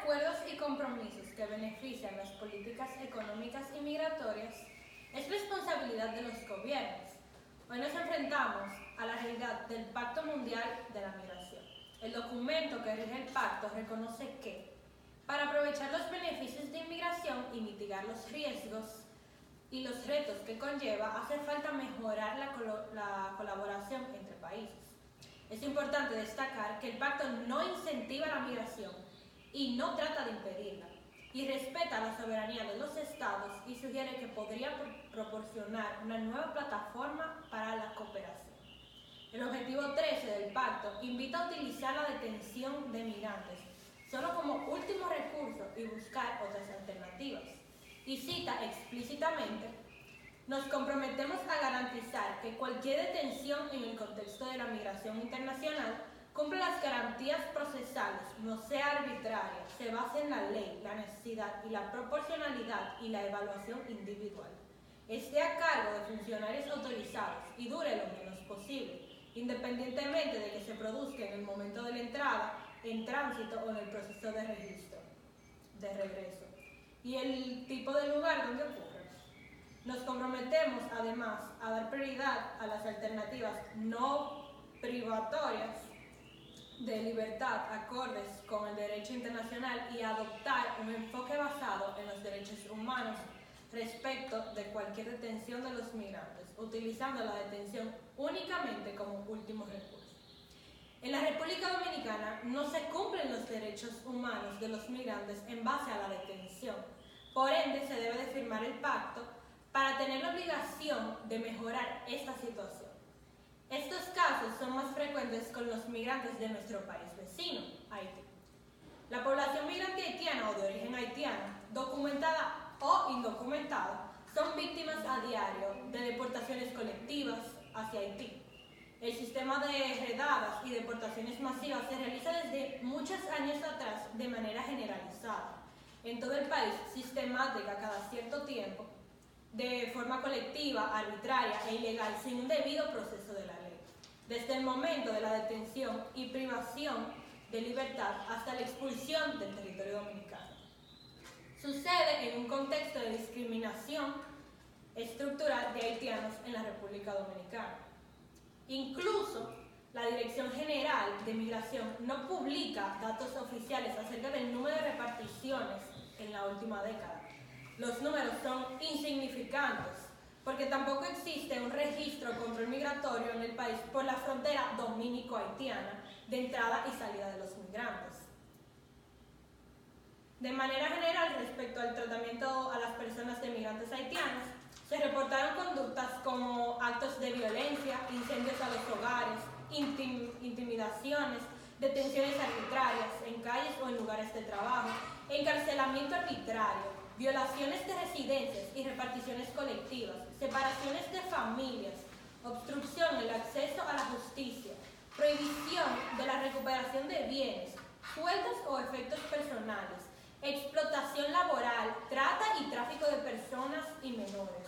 acuerdos y compromisos que benefician las políticas económicas y migratorias es responsabilidad de los gobiernos. Hoy nos enfrentamos a la realidad del Pacto Mundial de la Migración. El documento que rige el pacto reconoce que, para aprovechar los beneficios de inmigración y mitigar los riesgos y los retos que conlleva, hace falta mejorar la colaboración entre países. Es importante destacar que el pacto no incentiva la migración y no trata de impedirla, y respeta la soberanía de los estados y sugiere que podría proporcionar una nueva plataforma para la cooperación. El objetivo 13 del pacto invita a utilizar la detención de migrantes solo como último recurso y buscar otras alternativas. Y cita explícitamente: nos comprometemos a garantizar que cualquier detención en el contexto de la migración internacional cumpla las garantías procesales, no sea arbitraria, se base en la ley, la necesidad y la proporcionalidad y la evaluación individual. Esté a cargo de funcionarios autorizados y dure lo menos posible, independientemente de que se produzca en el momento de la entrada, en tránsito o en el proceso de registro, de regreso, y el tipo de lugar donde ocurre. Nos comprometemos además a dar prioridad a las alternativas no privatorias de libertad acordes con el derecho internacional y adoptar un enfoque basado en los derechos humanos respecto de cualquier detención de los migrantes, utilizando la detención únicamente como último recurso. En la República Dominicana no se cumplen los derechos humanos de los migrantes en base a la detención. Por ende, se debe de firmar el pacto para tener la obligación de mejorar esta situación. Estos casos son más frecuentes con los migrantes de nuestro país vecino, Haití. La población migrante haitiana o de origen haitiano, documentada o indocumentada, son víctimas a diario de deportaciones colectivas hacia Haití. El sistema de redadas y deportaciones masivas se realiza desde muchos años atrás de manera generalizada en todo el país, sistemática cada cierto tiempo, de forma colectiva, arbitraria e ilegal, sin un debido proceso de la ley, desde el momento de la detención y privación de libertad hasta la expulsión del territorio dominicano. Sucede en un contexto de discriminación estructural de haitianos en la República Dominicana. Incluso la Dirección General de Migración no publica datos oficiales acerca del número de reparticiones en la última década. Los números son insignificantes porque tampoco existe un registro de control migratorio en el país por la frontera dominico-haitiana de entrada y salida de los migrantes. De manera general, respecto al tratamiento a las personas de migrantes haitianos, se reportaron conductas como actos de violencia, incendios a los hogares, intimidaciones, detenciones arbitrarias en calles o en lugares de trabajo, encarcelamiento arbitrario, violaciones de residencias y reparticiones colectivas, separaciones de familias, obstrucción en el acceso a la justicia, prohibición de la recuperación de bienes, sueldos o efectos personales, explotación laboral, trata y tráfico de personas y menores.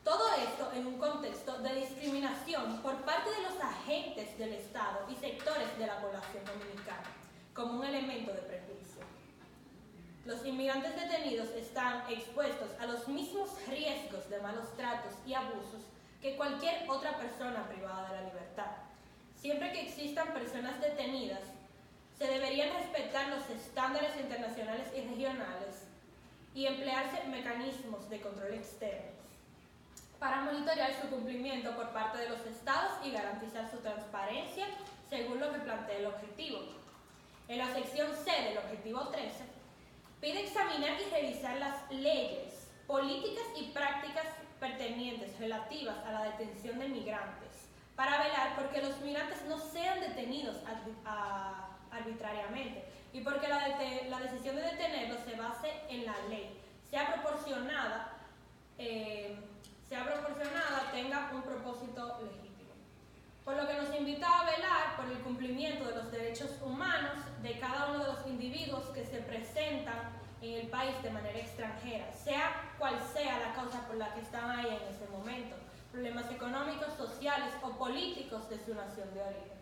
Todo esto en un contexto de discriminación por parte de los agentes del Estado y sectores de la población dominicana, como un elemento de prejuicio. Los inmigrantes detenidos están expuestos a los mismos riesgos de malos tratos y abusos que cualquier otra persona privada de la libertad. Siempre que existan personas detenidas, se deberían respetar los estándares internacionales y regionales y emplearse mecanismos de control externos para monitorear su cumplimiento por parte de los estados y garantizar su transparencia según lo que plantea el objetivo. En la sección C del objetivo 13, pide examinar y revisar las leyes, políticas y prácticas pertinentes relativas a la detención de migrantes para velar porque los migrantes no sean detenidos arbitrariamente y porque la decisión de detenerlos se base en la ley, sea proporcionada, tenga un propósito legítimo. Por lo que nos invita a velar por el cumplimiento de los derechos humanos de cada uno de los individuos que se presentan en el país de manera extranjera, sea cual sea la causa por la que están ahí en ese momento, problemas económicos, sociales o políticos de su nación de origen.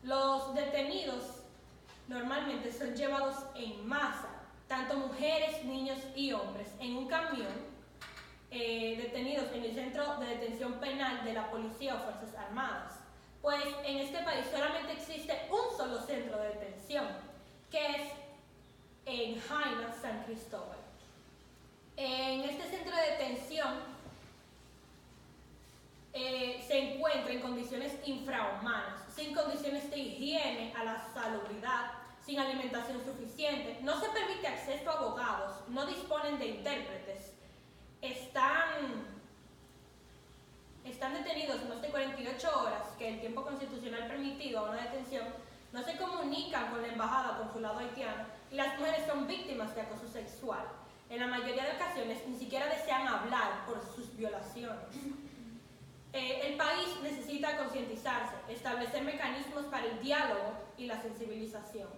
Los detenidos normalmente son llevados en masa, tanto mujeres, niños y hombres, en un camión, detenidos en el centro de detención penal de la policía o fuerzas armadas. Pues en este país solamente existe un solo centro de detención, que es en Jaina, San Cristóbal. En este centro de detención se encuentra en condiciones infrahumanas, sin condiciones de higiene a la salubridad, sin alimentación suficiente, no se permite acceso a abogados, no disponen de intérpretes, están detenidos más de 48 horas, que el tiempo constitucional permitido a una detención, no se comunican con la embajada o consulado haitiano y las mujeres son víctimas de acoso sexual. En la mayoría de ocasiones ni siquiera desean hablar por sus violaciones. El país necesita concientizarse, establecer mecanismos para el diálogo y la sensibilización.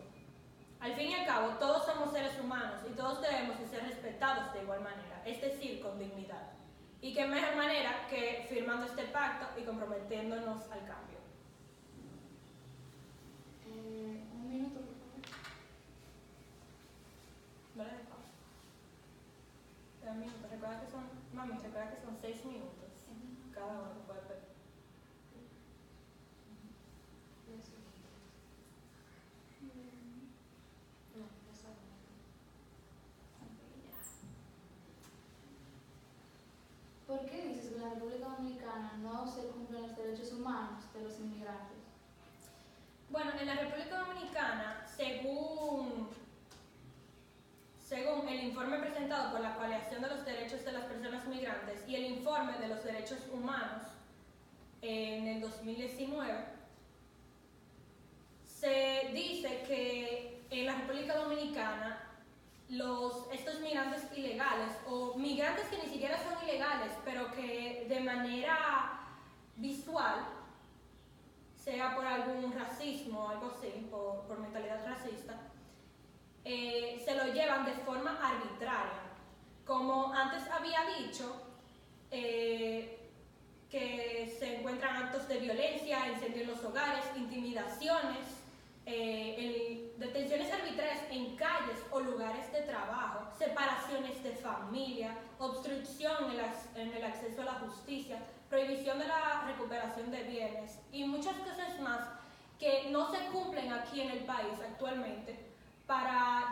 Al fin y al cabo, todos somos seres humanos y todos debemos de ser respetados de igual manera, es decir, con dignidad. Y qué mejor manera que firmando este pacto y comprometiéndonos al cambio. Un minuto, por favor. Dale de pausa. Te da minutos. Recuerda que son 6 minutos. Cada uno puede pedir. ¿Por qué dices que en la República Dominicana no se cumplen los derechos humanos de los inmigrantes? Bueno, en la República Dominicana, según el informe presentado por la Coalición de los Derechos de las Personas Migrantes y el informe de los derechos humanos en el 2019, se dice que en la República Dominicana estos migrantes ilegales o migrantes que ni siquiera son ilegales, pero que de manera visual, sea por algún racismo o algo así, por mentalidad racista, se lo llevan de forma arbitraria. Como antes había dicho, que se encuentran actos de violencia, incendios en los hogares, intimidaciones, detenciones arbitrarias en calles o lugares de trabajo, separaciones de familia, obstrucción en el acceso a la justicia, prohibición de la recuperación de bienes y muchas cosas más que no se cumplen aquí en el país actualmente para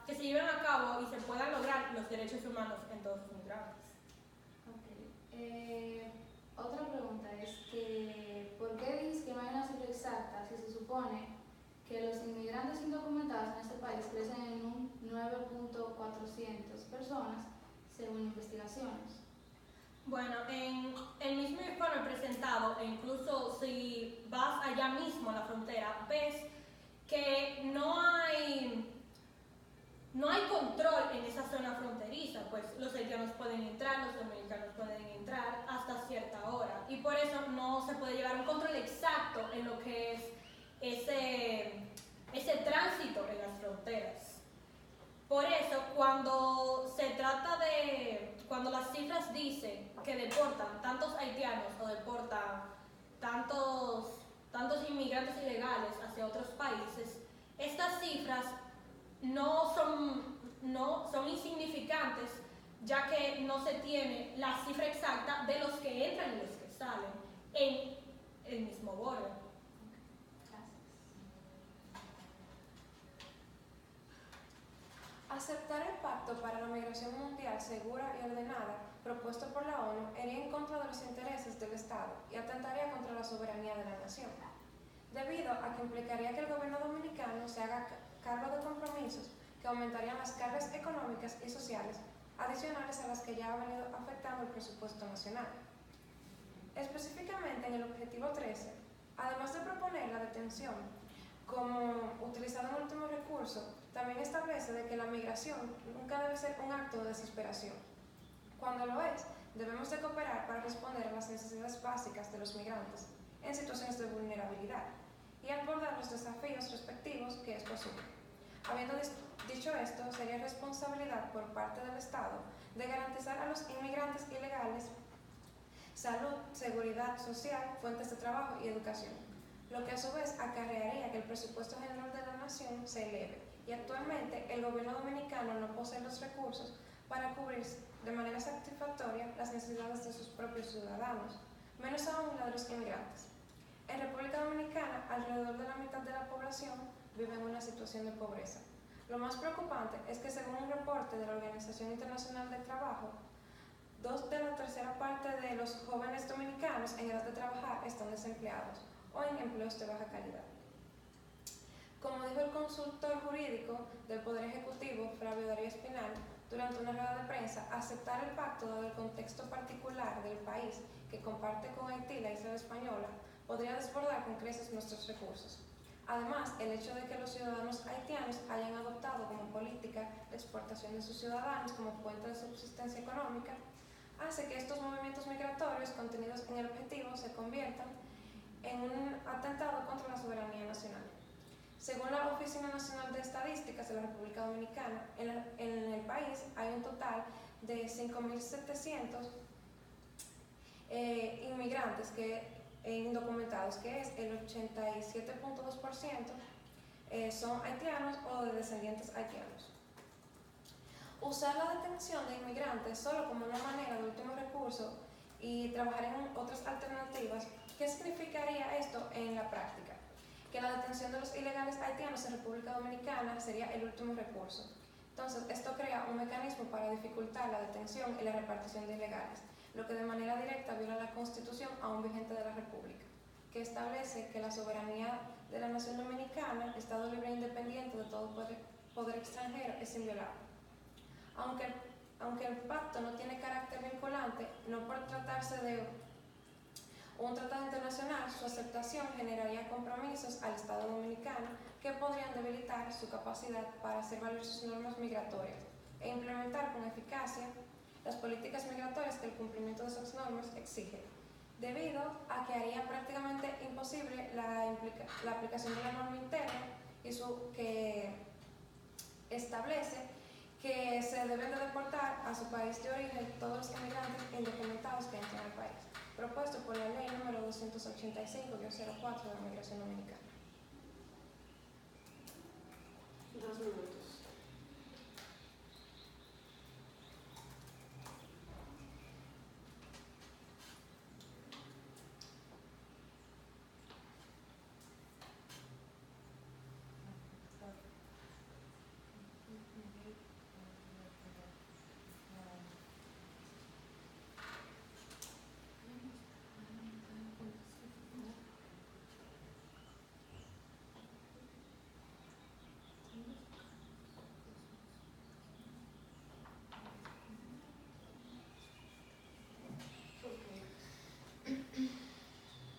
que se lleven a cabo y se puedan lograr los derechos humanos en todos los migrantes. Otra pregunta es que ¿por qué dices que no hay una cifra exacta si se supone que los inmigrantes indocumentados en este país crecen en un 9.400 personas según investigaciones? Bueno, en el mismo informe presentado, e incluso si vas allá mismo a la frontera, ves que no hay control en esa zona fronteriza, pues los haitianos pueden entrar, los dominicanos pueden entrar hasta cierta hora y por eso no se puede llevar un control exacto en lo que es ese tránsito en las fronteras. Por eso, cuando las cifras dicen que deportan tantos haitianos o deportan tantos inmigrantes ilegales hacia otros países, estas cifras son insignificantes, ya que no se tiene la cifra exacta de los que entran y los que salen en el mismo borde. Aceptar el Pacto para la Migración Mundial Segura y Ordenada, propuesto por la ONU, iría en contra de los intereses del Estado y atentaría contra la soberanía de la nación, debido a que implicaría que el gobierno dominicano se haga cargo de compromisos que aumentarían las cargas económicas y sociales adicionales a las que ya ha venido afectando el presupuesto nacional. Específicamente en el objetivo 13, además de proponer la detención como utilizado en último recurso, también establece de que la migración nunca debe ser un acto de desesperación. Cuando lo es, debemos de cooperar para responder a las necesidades básicas de los migrantes en situaciones de vulnerabilidad y abordar los desafíos respectivos que esto asume. Habiendo dicho esto, sería responsabilidad por parte del Estado de garantizar a los inmigrantes ilegales salud, seguridad social, fuentes de trabajo y educación, lo que a su vez acarrearía que el presupuesto general de la nación se eleve, y actualmente el gobierno dominicano no posee los recursos para cubrir de manera satisfactoria las necesidades de sus propios ciudadanos, menos aún la de los inmigrantes. En República Dominicana, alrededor de la mitad de la población vive en una situación de pobreza. Lo más preocupante es que, según un reporte de la Organización Internacional del Trabajo, 2 de la tercera parte de los jóvenes dominicanos en edad de trabajar están desempleados o en empleos de baja calidad. Como dijo el consultor jurídico del Poder Ejecutivo, Flavio Darío Espinal, durante una rueda de prensa, aceptar el pacto dado el contexto particular del país que comparte con Haití, la isla española, podría desbordar con creces nuestros recursos. Además, el hecho de que los ciudadanos haitianos hayan adoptado como política la exportación de sus ciudadanos como fuente de subsistencia económica hace que estos movimientos migratorios contenidos en el objetivo se conviertan en un atentado contra la soberanía nacional. Según la Oficina Nacional de Estadísticas de la República Dominicana, en el país hay un total de 5.700 inmigrantes indocumentados, que es el 87.2% son haitianos o de descendientes haitianos. Usar la detención de inmigrantes solo como una manera de último recurso y trabajar en otras alternativas, ¿qué significaría esto en la práctica? Que la detención de los ilegales haitianos en República Dominicana sería el último recurso. Entonces, esto crea un mecanismo para dificultar la detención y la repartición de ilegales, lo que de manera directa viola la Constitución aún vigente de la República, que establece que la soberanía de la nación dominicana, Estado libre e independiente de todo poder extranjero, es inviolable. Aunque el pacto no tiene carácter vinculante, no por tratarse de un tratado internacional, su aceptación generaría compromisos al Estado dominicano que podrían debilitar su capacidad para hacer valer sus normas migratorias e implementar con eficacia las políticas migratorias que el cumplimiento de esas normas exige, debido a que haría prácticamente imposible la aplicación de la norma interna que establece que se deben de deportar a su país de origen todos los inmigrantes indocumentados que entran al país, propuesto por la ley número 285-04 de la Migración Dominicana. 2 minutos.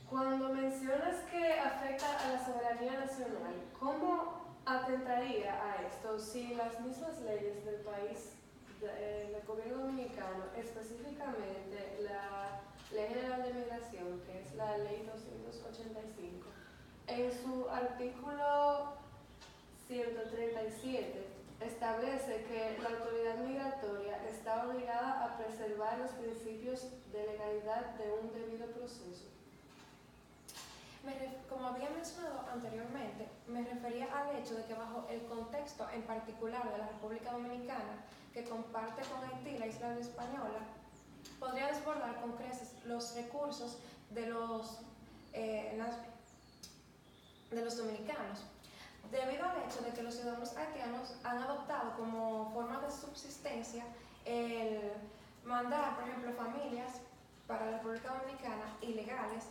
Cuando mencionas que afecta a la soberanía nacional, ¿cómo atentaría a esto si las mismas leyes del país, del gobierno dominicano, específicamente la Ley General de Migración, que es la Ley 285, en su artículo 137, establece que la autoridad migratoria está obligada a preservar los principios de legalidad de un debido proceso? Como había mencionado anteriormente, me refería al hecho de que bajo el contexto en particular de la República Dominicana, que comparte con Haití, la isla española, podría desbordar con creces los recursos de los dominicanos, debido al hecho de que los ciudadanos haitianos han adoptado como forma de subsistencia el mandar, por ejemplo, familias para la República Dominicana ilegales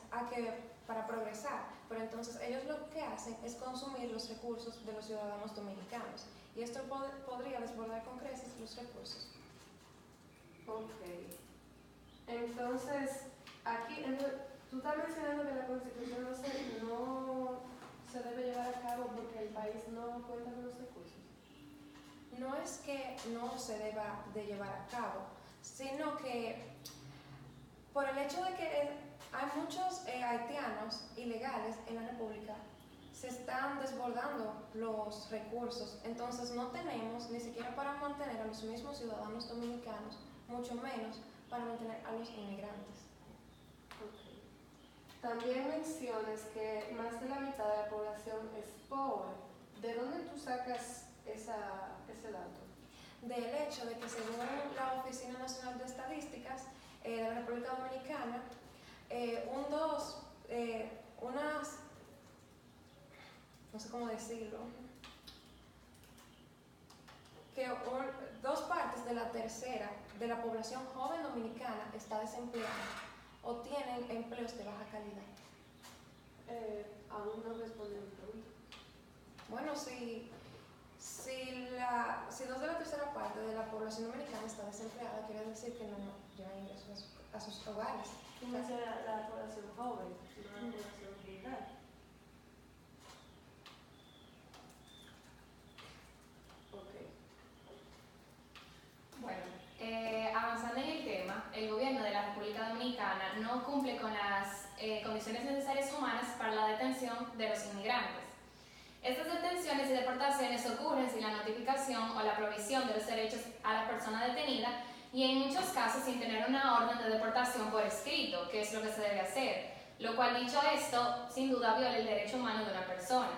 para progresar, pero entonces ellos lo que hacen es consumir los recursos de los ciudadanos dominicanos, y esto podría desbordar con creces los recursos. Ok. Entonces, aquí tú estás mencionando que la Constitución no se debe llevar a cabo porque el país no cuenta con los recursos. No es que no se deba de llevar a cabo, sino que por el hecho de que hay muchos haitianos ilegales en la República, se están desbordando los recursos, entonces no tenemos ni siquiera para mantener a los mismos ciudadanos dominicanos, mucho menos para mantener a los inmigrantes. Okay. También mencionas que más de la mitad de la población es pobre. ¿De dónde tú sacas ese dato? Del hecho de que según la Oficina Nacional de Estadísticas de la República Dominicana, no sé cómo decirlo, que dos partes de la tercera de la población joven dominicana está desempleada o tienen empleos de baja calidad. Aún no respondí a mi pregunta. Bueno, si dos de la tercera parte de la población dominicana está desempleada, quiere decir que no lleva ingresos a sus hogares. Tú mencionas la población joven, no la población general. Bueno, avanzando en el tema, el gobierno de la República Dominicana no cumple con las condiciones necesarias humanas para la detención de los inmigrantes. Estas detenciones y deportaciones ocurren sin la notificación o la provisión de los derechos a la persona detenida y en muchos casos sin tener una orden de deportación por escrito, que es lo que se debe hacer, lo cual, dicho esto, sin duda viola el derecho humano de una persona.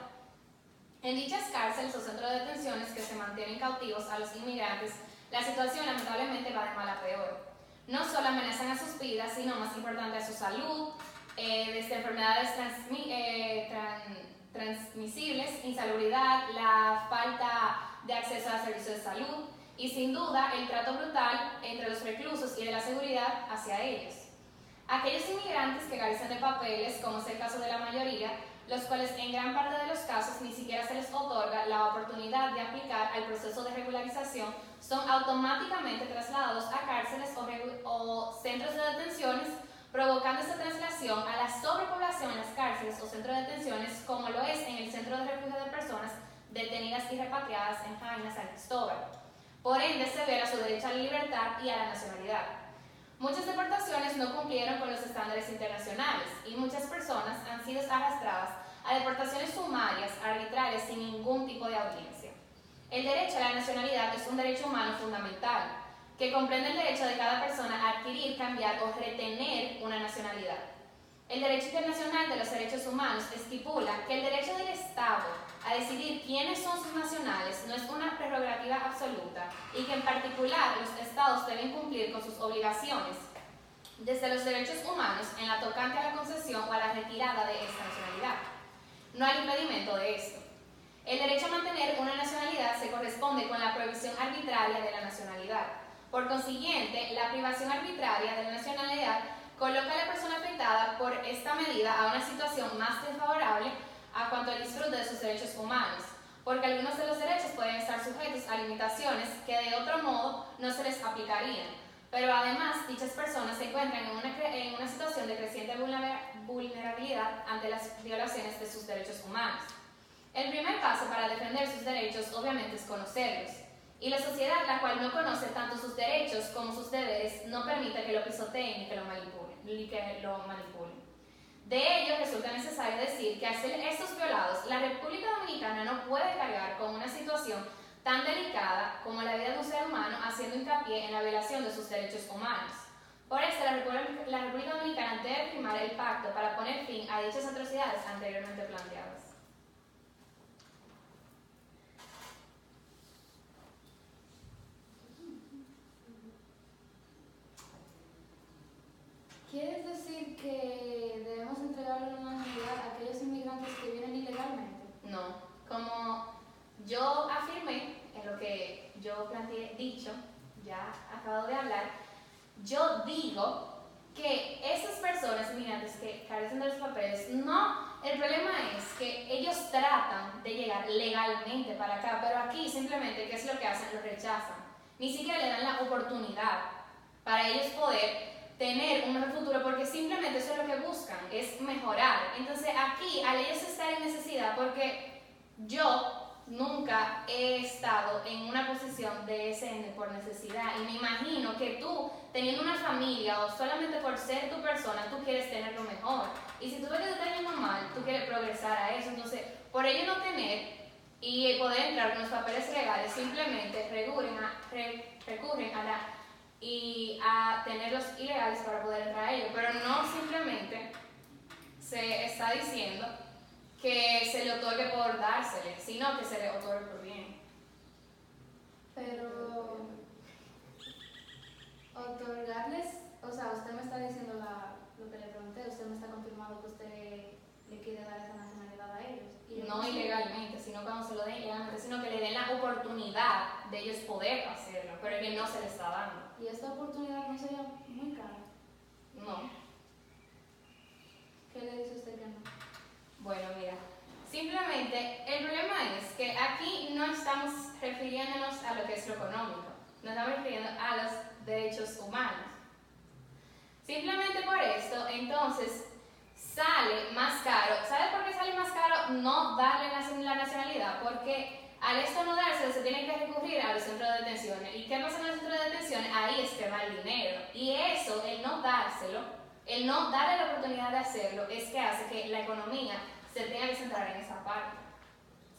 En dichas cárceles o centros de detenciones que se mantienen cautivos a los inmigrantes, la situación lamentablemente va de mal a peor. No solo amenazan a sus vidas, sino más importante a su salud, desde enfermedades transmisibles, insalubridad, la falta de acceso a servicios de salud y sin duda el trato brutal entre los reclusos y de la seguridad hacia ellos. Aquellos inmigrantes que carecen de papeles, como es el caso de la mayoría, los cuales en gran parte de los casos ni siquiera se les otorga la oportunidad de aplicar al proceso de regularización, son automáticamente trasladados a cárceles o centros de detenciones, provocando esta traslación a la sobrepoblación en las cárceles o centros de detenciones, como lo es en el Centro de Refugio de Personas Detenidas y Repatriadas en Jaina, San Cristóbal. Por ende, se viola su derecho a la libertad y a la nacionalidad. Muchas deportaciones no cumplieron con los estándares internacionales y muchas personas han sido arrastradas a deportaciones sumarias, arbitrarias, sin ningún tipo de audiencia. El derecho a la nacionalidad es un derecho humano fundamental, que comprende el derecho de cada persona a adquirir, cambiar o retener una nacionalidad. El derecho internacional de los derechos humanos estipula que el derecho del Estado a decidir quiénes son sus nacionales no es una prerrogativa absoluta y que en particular los Estados deben cumplir con sus obligaciones desde los derechos humanos en la tocante a la concesión o a la retirada de esta nacionalidad. No hay impedimento de esto. El derecho a mantener una nacionalidad se corresponde con la prohibición arbitraria de la nacionalidad. Por consiguiente, la privación arbitraria de la nacionalidad coloca a la persona afectada por esta medida a una situación más desfavorable a cuanto al disfrute de sus derechos humanos, porque algunos de los derechos pueden estar sujetos a limitaciones que de otro modo no se les aplicarían, pero además dichas personas se encuentran en una situación de creciente vulnerabilidad ante las violaciones de sus derechos humanos. El primer paso para defender sus derechos obviamente es conocerlos, y la sociedad, la cual no conoce tanto sus derechos como sus deberes, no permite que lo pisoteen y que lo manipulen. De ello resulta necesario decir que al ser estos violados, la República Dominicana no puede cargar con una situación tan delicada como la vida de un ser humano, haciendo hincapié en la violación de sus derechos humanos. Por eso, la República Dominicana debe firmar el pacto para poner fin a dichas atrocidades anteriormente planteadas. ¿Quieres decir que debemos entregarle la nacionalidad a aquellos inmigrantes que vienen ilegalmente? No, como yo afirmé en lo que yo planteé, ya acabo de hablar, yo digo que esas personas inmigrantes que carecen de los papeles, el problema es que ellos tratan de llegar legalmente para acá, pero aquí simplemente, ¿qué es lo que hacen? Lo rechazan. Ni siquiera le dan la oportunidad para ellos poder tener un mejor futuro, porque simplemente eso es lo que buscan, es mejorar. Entonces aquí, al ellos estar en necesidad, porque yo nunca he estado en una posición de ese por necesidad, y me imagino que tú, teniendo una familia o solamente por ser tu persona, tú quieres tener lo mejor, y si tú ves que te está yendo mal, tú quieres progresar a eso. Entonces, por ello no tener y poder entrar con los papeles legales, simplemente recurren a tenerlos ilegales para poder entrar a ellos, pero no simplemente se está diciendo que se le otorgue por dársele, sino que se le otorgue por bien. Pero otorgarles, o sea, usted me está diciendo lo que le pregunté, usted me está confirmando que usted le quiere dar esa nacionalidad a ellos. Y No ilegalmente, sino cuando se lo den ilegalmente, sino que le den la oportunidad de ellos poder hacerlo, pero es que no se le está dando. ¿Y esta oportunidad no sería muy cara? No. ¿Qué le dice usted que no? Bueno, mira, simplemente el problema es que aquí no estamos refiriéndonos a lo que es lo económico, nos estamos refiriendo a los derechos humanos. Simplemente por esto, entonces, sale más caro. ¿Sabes por qué sale más caro no darle la nacionalidad? Porque al esto no dárselo se tiene que recurrir a los centros de detenciones. ¿Y qué pasa en los centros de detenciones? Ahí es que va el dinero. Y eso, el no dárselo, el no darle la oportunidad de hacerlo, es que hace que la economía se tenga que centrar en esa parte.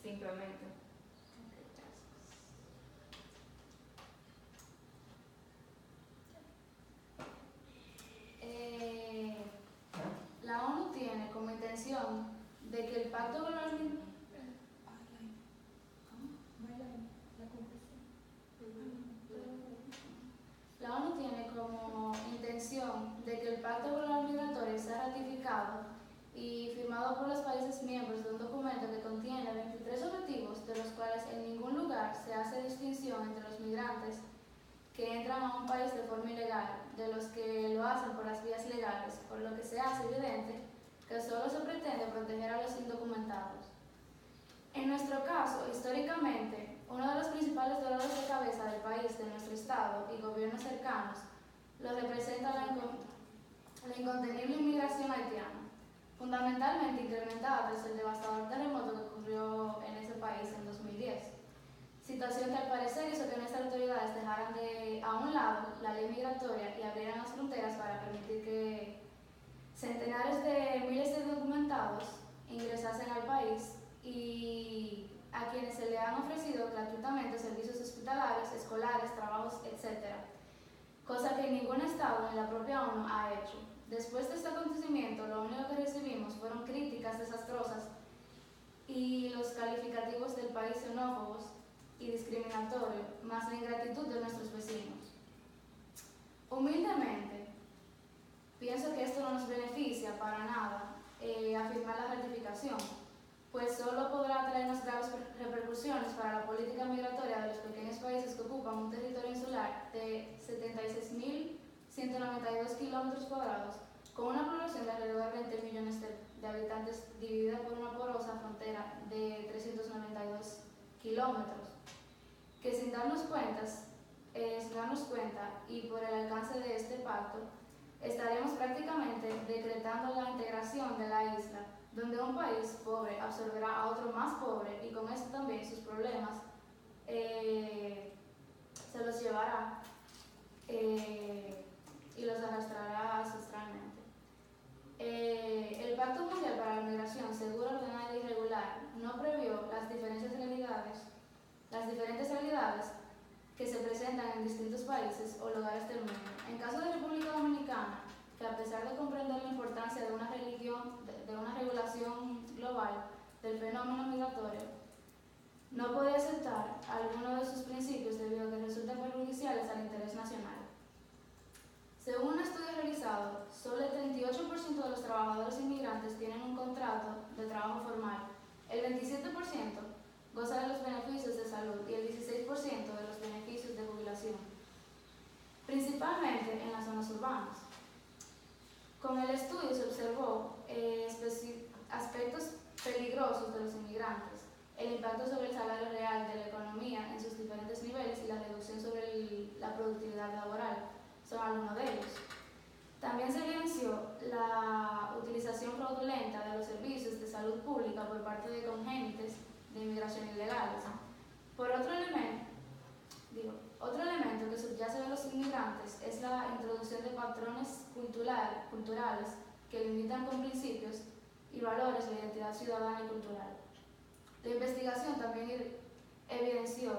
Simplemente. La ONU tiene como intención de que el Pacto Global La ONU tiene como intención de que el Pacto Global Migratorio sea ratificado y firmado por los países miembros de un documento que contiene 23 objetivos, de los cuales en ningún lugar se hace distinción entre los migrantes que entran a un país de forma ilegal, de los que lo hacen por las vías legales, por lo que se hace evidente que solo se pretende proteger a los indocumentados. En nuestro caso, históricamente, uno de los principales dolores de cabeza del país, de nuestro Estado y gobiernos cercanos, lo representa la incontenible inmigración haitiana, fundamentalmente incrementada tras el devastador terremoto que ocurrió en ese país en 2010. Situación que al parecer hizo que nuestras autoridades dejaran a un lado la ley migratoria y abrieran las fronteras para permitir que centenares de miles de documentados ingresasen al país y a quienes se le han ofrecido gratuitamente servicios hospitalarios, escolares, trabajos, etc. Cosa que ningún Estado ni la propia ONU ha hecho. Después de este acontecimiento, lo único que recibimos fueron críticas desastrosas y los calificativos del país xenófobos y discriminatorio, más la ingratitud de nuestros vecinos. Humildemente, pienso que esto no nos beneficia para nada afirmar la ratificación, pues solo podrá traernos graves repercusiones para la política migratoria de los pequeños países que ocupan un territorio insular de 76.192 kilómetros cuadrados, con una población de alrededor de 20 millones de habitantes dividida por una porosa frontera de 392 kilómetros, que sin darnos cuenta y por el alcance de este pacto, estaremos prácticamente decretando la integración de la isla, donde un país pobre absorberá a otro más pobre y con esto también sus problemas se los llevará y los arrastrará ancestralmente. El Pacto Mundial para la Migración Segura, Ordenada y Regular no previó las diferentes realidades que se presentan en distintos países o lugares del mundo. En caso de República Dominicana, que a pesar de comprender la importancia de una regulación global del fenómeno migratorio, no puede aceptar alguno de sus principios debido a que resultan perjudiciales al interés nacional. Según un estudio realizado, solo el 38% de los trabajadores inmigrantes tienen un contrato de trabajo formal, el 27% goza de los beneficios de salud y el 16% de los beneficios de jubilación, principalmente en las zonas urbanas. Con el estudio se observó aspectos peligrosos de los inmigrantes, el impacto sobre el salario real de la economía en sus diferentes niveles y la reducción sobre la productividad laboral son algunos de ellos. También se evidenció la utilización fraudulenta de los servicios de salud pública por parte de congénites de inmigración ilegales. Otro elemento que subyace de los inmigrantes es la introducción de patrones culturales que limitan con principios y valores la identidad ciudadana y cultural. La investigación también evidenció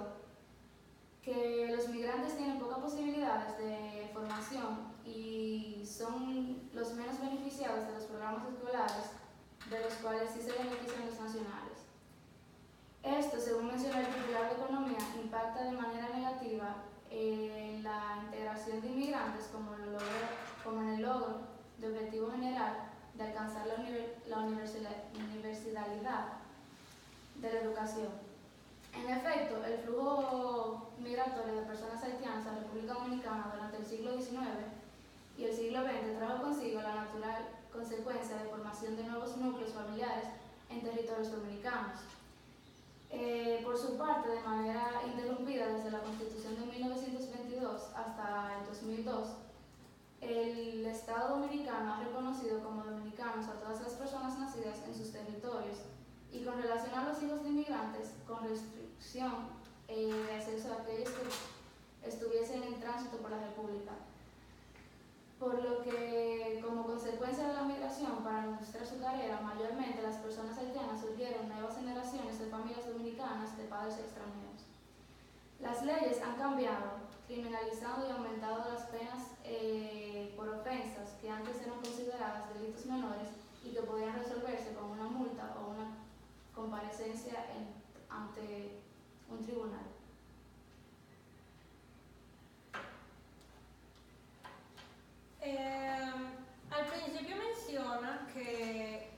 que los migrantes tienen pocas posibilidades de formación y son los menos beneficiados de los programas escolares de los cuales sí se benefician los nacionales. Esto, según menciona el titular de Economía, impacta de manera negativa en la integración de inmigrantes como en el logro de objetivo general de alcanzar la universalidad de la educación. En efecto, el flujo migratorio de personas haitianas a la República Dominicana durante el siglo XIX y el siglo XX trajo consigo la natural consecuencia de formación de nuevos núcleos familiares en territorios dominicanos. Por su parte, de manera interrumpida desde la Constitución de 1922 hasta el 2002, el Estado dominicano ha reconocido como dominicanos a todas las personas nacidas en sus territorios y con relación a los hijos de inmigrantes, con restricción de acceso a aquellos que estuviesen en tránsito por la República. Por lo que, como consecuencia de la migración para administrar su carrera, mayormente las personas haitianas surgieron nuevas generaciones de familias dominicanas de padres extranjeros. Las leyes han cambiado, criminalizando y aumentado las penas por ofensas que antes eran consideradas delitos menores y que podían resolverse con una multa o una comparecencia ante un tribunal. Al principio menciona que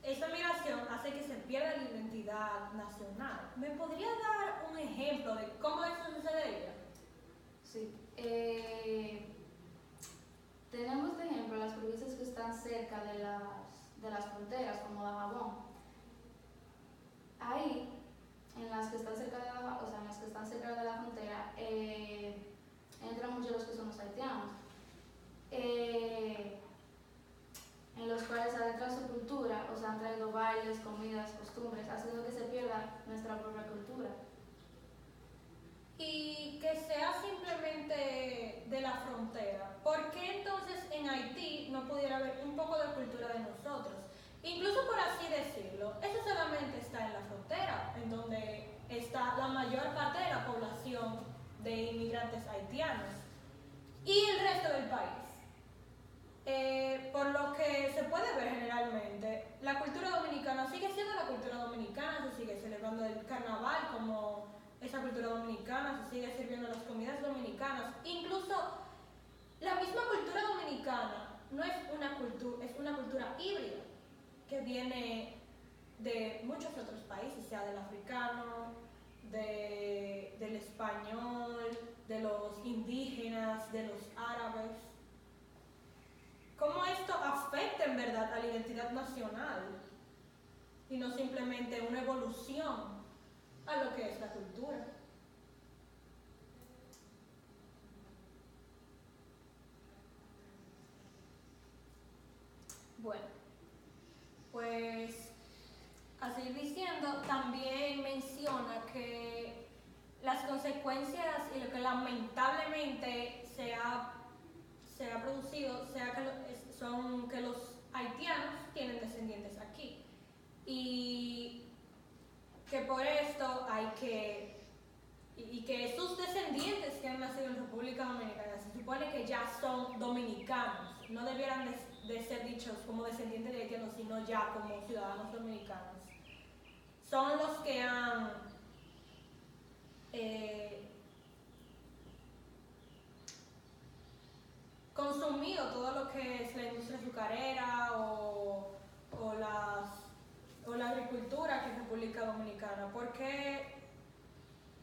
esta migración hace que se pierda la identidad nacional. ¿Me podría dar un ejemplo de cómo eso sucedería? Sí. Tenemos de ejemplo las provincias que están cerca de las fronteras, como Dajabón. Ahí, en las que están cerca de la frontera, entran muchos los que son los haitianos. En los cuales adentran su cultura, o sea, han traído bailes, comidas, costumbres, haciendo que se pierda nuestra propia cultura. Y que sea simplemente de la frontera. ¿Por qué entonces en Haití no pudiera haber un poco de cultura de nosotros? Incluso por así decirlo, eso solamente está en la frontera, en donde está la mayor parte de la población de inmigrantes haitianos y el resto del país. Por lo que se puede ver generalmente, la cultura dominicana sigue siendo la cultura dominicana, se sigue celebrando el carnaval como esa cultura dominicana, se sigue sirviendo las comidas dominicanas. Incluso la misma cultura dominicana no es una cultura, es una cultura híbrida que viene de muchos otros países, sea del africano, del español, de los indígenas, de los árabes. ¿Cómo esto afecta en verdad a la identidad nacional y no simplemente una evolución a lo que es la cultura? Bueno, pues a seguir diciendo, también menciona que las consecuencias y lo que lamentablemente se ha producido son que los haitianos tienen descendientes aquí y que por esto y que sus descendientes que han nacido en República Dominicana se supone que ya son dominicanos, no debieran de ser dichos como descendientes de haitianos, sino ya como ciudadanos dominicanos. Son los que han consumido todo lo que es la industria azucarera o la agricultura que es República Dominicana. ¿Por qué?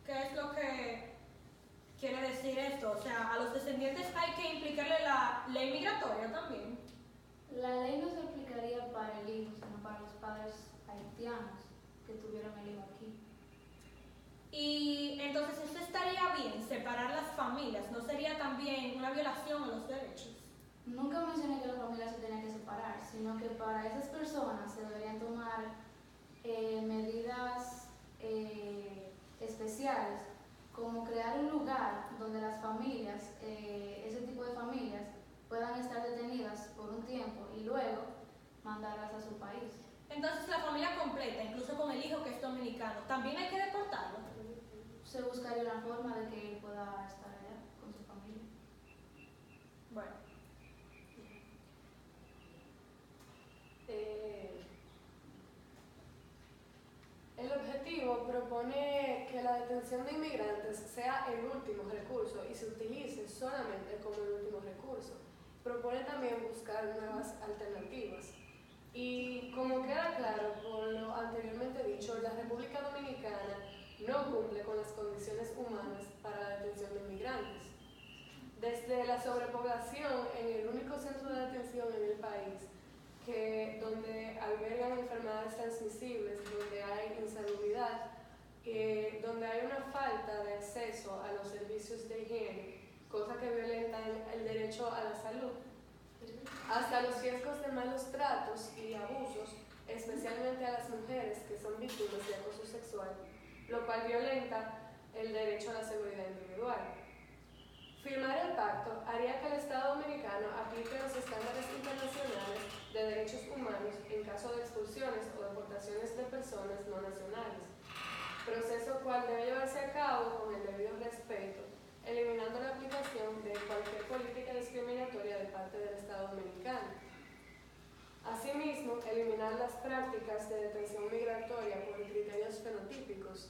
¿Qué es lo que quiere decir esto? O sea, a los descendientes hay que implicarle la ley migratoria también. La ley no se aplicaría para el hijo, sino para los padres haitianos que tuvieron el hijo aquí. Y entonces eso estaría bien, separar las familias, ¿no sería también una violación a los derechos? Nunca mencioné que las familias se tenían que separar, sino que para esas personas se deberían tomar medidas especiales, como crear un lugar donde las familias, ese tipo de familias, puedan estar detenidas por un tiempo y luego mandarlas a su país. Entonces la familia completa, incluso con el hijo que es dominicano, ¿también hay que deportarlo? Se buscaría una forma de que él pueda estar allá con su familia. Bueno. propone que la detención de inmigrantes sea el último recurso y se utilice solamente como el último recurso. Propone también buscar nuevas alternativas. Y como queda claro por lo anteriormente dicho, la República Dominicana no cumple con las condiciones humanas para la detención de inmigrantes. Desde la sobrepoblación en el único centro de detención en el país, donde albergan enfermedades transmisibles, donde hay insalubridad, donde hay una falta de acceso a los servicios de higiene, cosas que violentan el derecho a la salud, hasta los riesgos de malos tratos y abusos, especialmente a las mujeres que son víctimas de acoso sexual, lo cual violenta el derecho a la seguridad individual. Firmar el pacto haría que el Estado dominicano aplique los estándares internacionales de derechos humanos en caso de expulsiones o deportaciones de personas no nacionales, proceso cual debe llevarse a cabo con el debido respeto, eliminando la aplicación de cualquier política discriminatoria de parte del Estado dominicano. Asimismo, eliminar las prácticas de detención migratoria por criterios fenotípicos,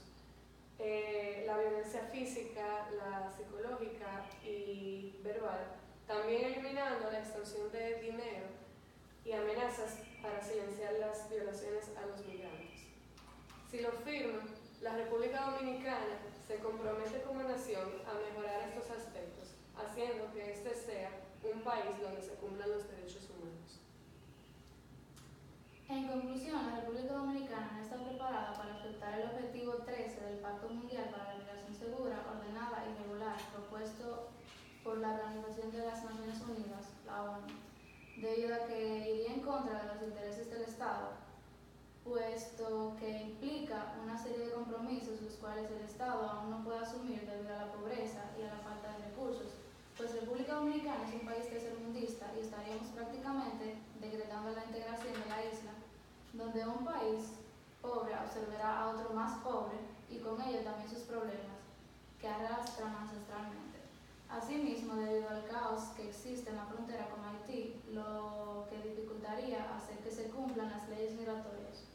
la violencia física, la psicológica y verbal, también eliminando la extorsión de dinero y amenazas para silenciar las violaciones a los migrantes. Si lo firma, la República Dominicana se compromete como nación a mejorar estos aspectos, haciendo que este sea un país donde se cumplan los derechos humanos. En conclusión, la República Dominicana no está preparada para aceptar el objetivo 13 del Pacto Mundial para la Migración Segura, Ordenada y Regular propuesto por la Organización de las Naciones Unidas, la ONU, debido a que iría en contra de los intereses del Estado, puesto que implica una serie de compromisos los cuales el Estado aún no puede asumir debido a la pobreza y a la falta de recursos, pues República Dominicana es un país tercermundista y estaríamos prácticamente decretando la integración de la isla, donde un país pobre absorberá a otro más pobre y con ello también sus problemas, que arrastran ancestralmente. Asimismo, debido al caos que existe en la frontera con Haití, lo que dificultaría hacer que se cumplan las leyes migratorias.